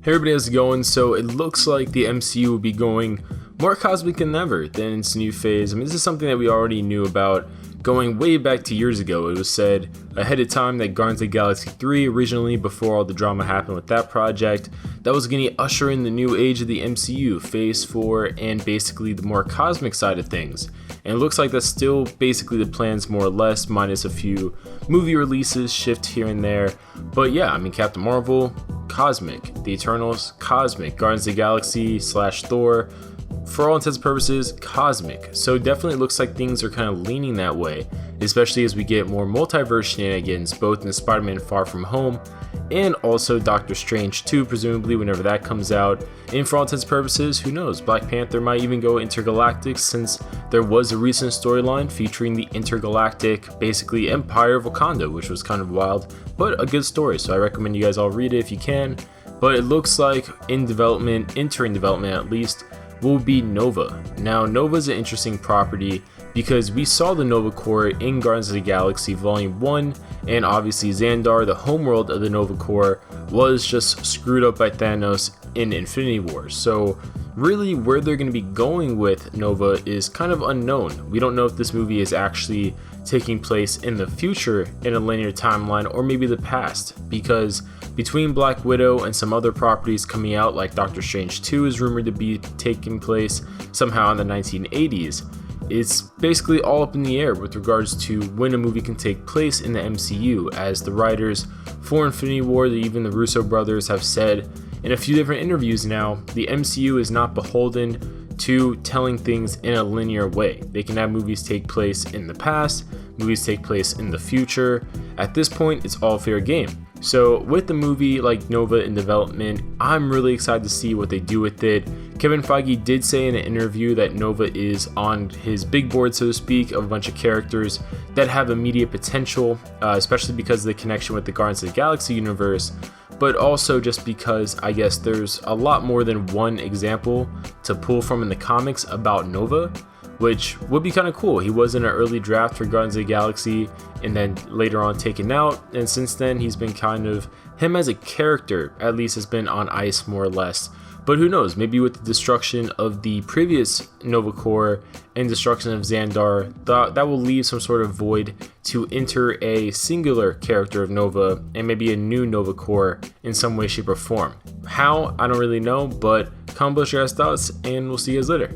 Hey everybody, how's it going? So it looks like the MCU will be going more cosmic than ever than its new phase. I mean, this is something that we already knew about going way back to years ago. It was said ahead of time that Guardians of the Galaxy 3, originally before all the drama happened with that project, that was going to usher in the new age of the MCU, phase 4, and basically the more cosmic side of things. And it looks like that's still basically the plans, more or less, minus a few movie releases, shift here and there. But yeah, I mean, Captain Marvel, cosmic. The Eternals, cosmic. Guardians of the Galaxy / Thor, for all intents and purposes, cosmic. So definitely looks like things are kind of leaning that way, especially as we get more multiverse shenanigans, both in Spider-Man Far From Home and also Doctor Strange 2, presumably whenever that comes out. And for all intents and purposes, who knows, Black Panther might even go intergalactic, since there was a recent storyline featuring the intergalactic, basically, Empire of Wakanda, which was kind of wild, but a good story, so I recommend you guys all read it if you can. But it looks like in development, entering development at least, will be Nova. Now, Nova is an interesting property because we saw the Nova Corps in Guardians of the Galaxy Volume 1, and obviously Xandar, the homeworld of the Nova Corps, was just screwed up by Thanos in Infinity War. So really where they're going to be going with Nova is kind of unknown. We don't know if this movie is actually taking place in the future in a linear timeline or maybe the past, because between Black Widow and some other properties coming out, like Doctor Strange 2 is rumored to be taking place somehow in the 1980s, it's basically all up in the air with regards to when a movie can take place in the MCU, as the writers for Infinity War, even the Russo brothers, have said in a few different interviews now, the MCU is not beholden to telling things in a linear way. They can have movies take place in the past, movies take place in the future. At this point, it's all fair game. So with the movie like Nova in development, I'm really excited to see what they do with it. Kevin Feige did say in an interview that Nova is on his big board, so to speak, of a bunch of characters that have immediate potential, especially because of the connection with the Guardians of the Galaxy universe, but also just because I guess there's a lot more than one example to pull from in the comics about Nova, which would be kind of cool. He was in an early draft for Guardians of the Galaxy and then later on taken out, and since then he's been kind of, him as a character at least, has been on ice more or less. But who knows, maybe with the destruction of the previous Nova Corps and destruction of Xandar, that will leave some sort of void to enter a singular character of Nova and maybe a new Nova Corps in some way, shape, or form. How? I don't really know, but comment below your guys' thoughts, and we'll see you guys later.